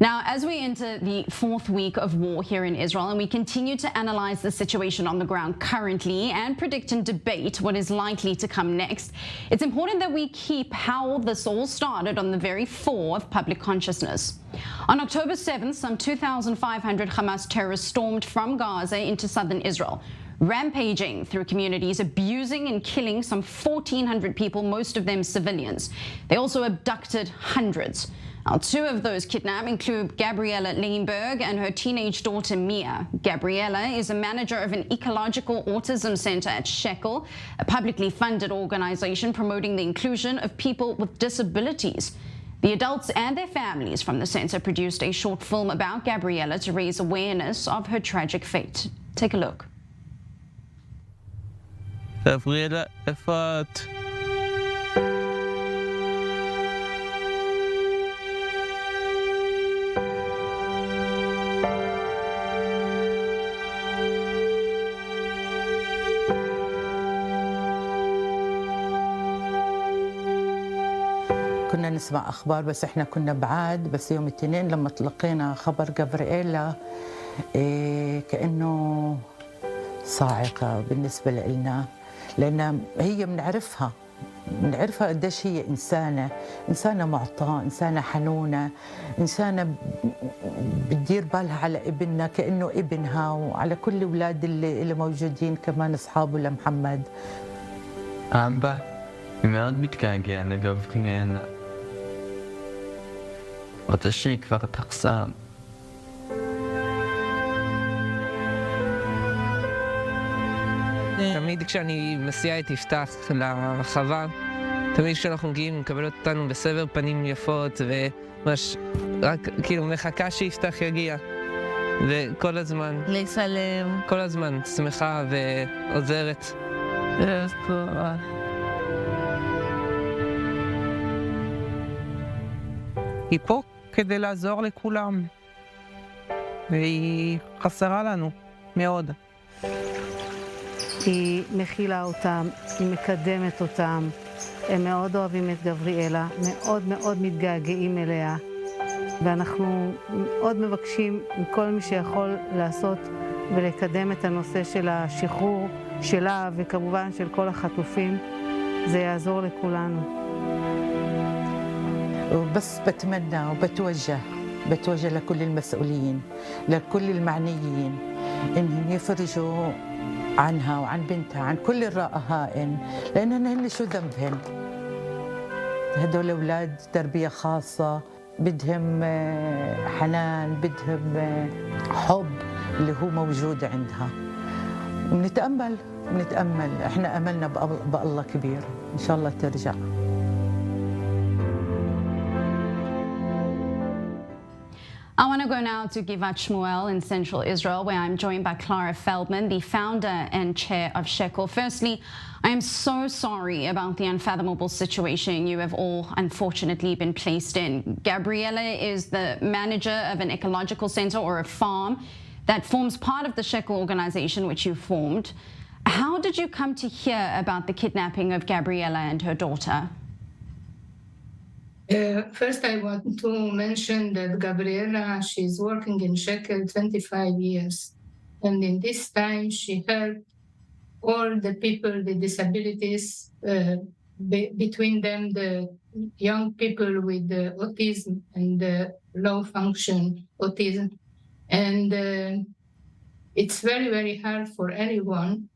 Now, as we enter the fourth week of war here in Israel, and we continue to analyze the situation on the ground currently and predict and debate what is likely to come next, it's important that we keep how this all started on the very fore of public consciousness. On October 7th, some 2,500 Hamas terrorists stormed from Gaza into southern Israel, rampaging through communities, abusing and killing some 1,400 people, most of them civilians. They also abducted hundreds. Now, two of those kidnapped include Gabriella Leinberg and her teenage daughter Mia. Gabriella is a manager of an ecological autism center at SHEKEL, a publicly funded organization promoting the inclusion of people with disabilities. The adults and their families from the center produced a short film about Gabriella to raise awareness of her tragic fate. Take a look. Gabriella, איפה את? كنا نسمع أخبار بس إحنا كنا بعاد، بس يوم الاثنين لما تلقينا خبر جابرييلا كأنه صاعقة بالنسبة لنا، لأن هي بنعرفها قديش هي إنسانة معطاء، إنسانة حنونة، إنسانة بتدير بالها على ابننا كأنه ابنها، وعلى كل الأولاد اللي موجودين كمان أصحابه لمحمد. أبا מאוד מתגעגע לגבריאלה. רוצה שהיא כבר תחזור. תמיד כשאני מסיע את יפתח לרחבה, תמיד כשאנחנו מגיעים, מקבלות אותנו בסבר פנים יפות, וממש רק כאילו מחכה שיפתח יגיע. וכל הזמן, לסלם, כל הזמן שמחה ועוזרת. היא פה כדי לעזור לכולם, והיא חסרה לנו מאוד. היא מכילה אותם, היא מקדמת אותם, הם מאוד אוהבים את גבריאלה, מאוד מאוד מתגעגעים אליה, ואנחנו מאוד מבקשים מכל מי שיכול לעשות ולקדם את הנושא של השחרור שלה, וכמובן של כל החטופים, זה יעזור לכולנו. وبس بتمنى وبتوجه لكل المسؤولين، لكل المعنيين، إنهم يفرجوا عنها وعن بنتها، عن كل الرائهائن، لأنهن هن شو ذنبهن؟ هدول أولاد تربية خاصة، بدهم حنان، بدهم حب اللي هو موجود عندها. ونتأمل، إحنا أملنا بالله كبير، إن شاء الله ترجع. I want to go now to Givat Shmuel in central Israel, where I'm joined by Clara Feldman, the founder and chair of SHEKEL. Firstly, I am so sorry about the unfathomable situation you have all unfortunately been placed in. Gabriella is the manager of an ecological center or a farm that forms part of the SHEKEL organization which you formed. How did you come to hear about the kidnapping of Gabriella and her daughter? First, I want to mention that Gabriella, she's working in SHEKEL 25 years. And in this time, she helped all the people with disabilities, between them the young people with autism and low function autism. And it's very, very hard for anyone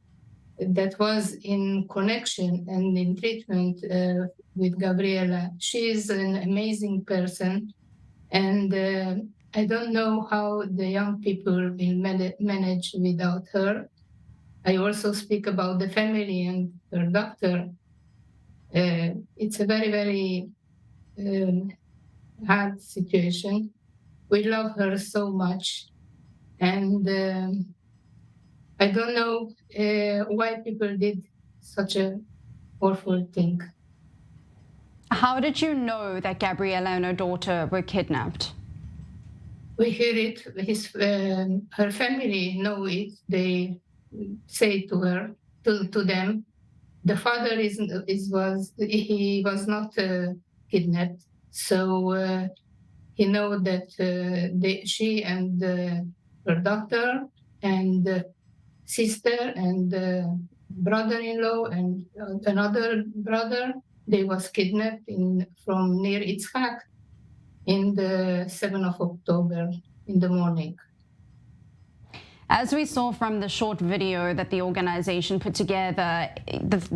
that was in connection and in treatment with Gabriella. She is an amazing person, and I don't know how the young people will manage without her. I also speak about the family and her doctor. It's a very, very hard situation. We love her so much, and I don't know why people did such a awful thing. How did you know that Gabriella and her daughter were kidnapped? We hear it. Her family know it. They say to her, to them. The father was not kidnapped, so he know that she and her daughter and sister and brother-in-law and another brother, they was kidnapped from near Itzhak in the 7th of October in the morning. As we saw from the short video that the organization put together,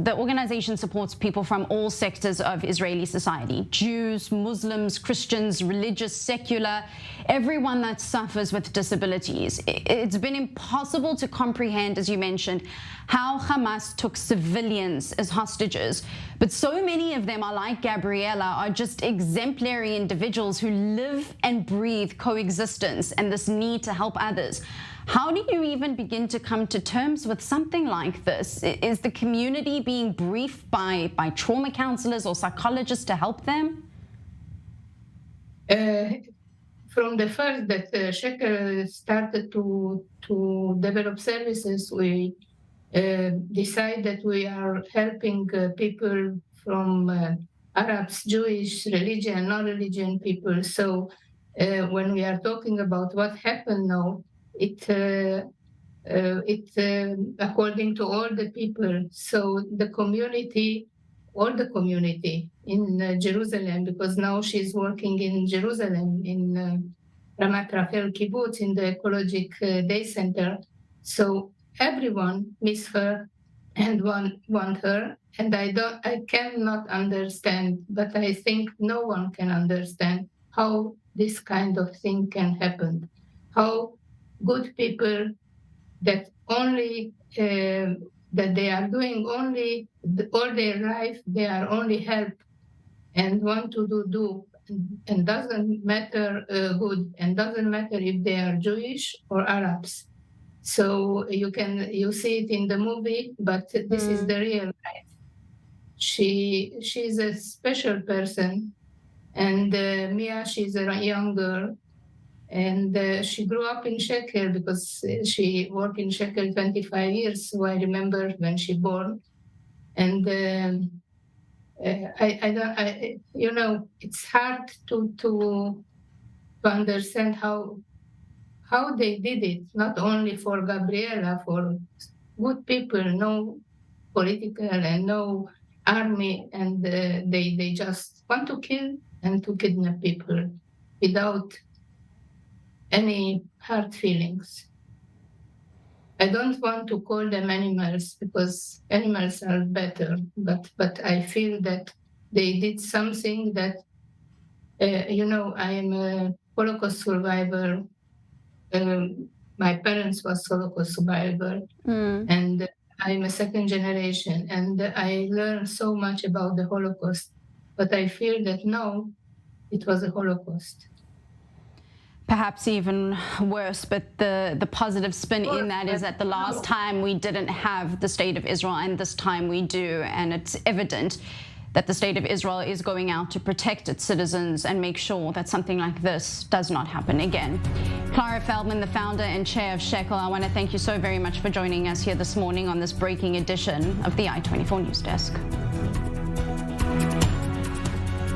the organization supports people from all sectors of Israeli society: Jews, Muslims, Christians, religious, secular, everyone that suffers with disabilities. It's been impossible to comprehend, as you mentioned, how Hamas took civilians as hostages. But so many of them are like Gabriela, are just exemplary individuals who live and breathe coexistence and this need to help others. How do you even begin to come to terms with something like this? Is the community being briefed by trauma counselors or psychologists to help them? From the first that SHEKEL started to develop services, we decide that we are helping people from Arabs, Jewish, religion, non-religion people. So when we are talking about what happened now, it according to all the people. So the community, all the community in Jerusalem, because now she's working in Jerusalem in Ramat Rachel Kibbutz in the Ecological Day Center. So everyone miss her and want her, and I cannot understand, but I think no one can understand how this kind of thing can happen. How good people that only that they are doing only all their life, they are only help and want to do and doesn't matter good, and doesn't matter if they are Jewish or Arabs. So you see it in the movie, but this is the real life. She's a special person, and Mia, she's a young girl. And she grew up in SHEKEL because she worked in SHEKEL 25 years. So I remember when she born. And it's hard to understand how they did it. Not only for Gabriela, for good people, no political and no army, and they just want to kill and to kidnap people without any hard feelings. I don't want to call them animals because animals are better, but I feel that they did something that, I am a Holocaust survivor. My parents was Holocaust survivor, and I'm a second generation, and I learned so much about the Holocaust, but I feel that now it was a Holocaust. Perhaps even worse, but the positive spin in that is that the last time we didn't have the State of Israel, and this time we do, and it's evident that the State of Israel is going out to protect its citizens and make sure that something like this does not happen again. Clara Feldman, the founder and chair of SHEKEL, I want to thank you so very much for joining us here this morning on this breaking edition of the I-24 News Desk.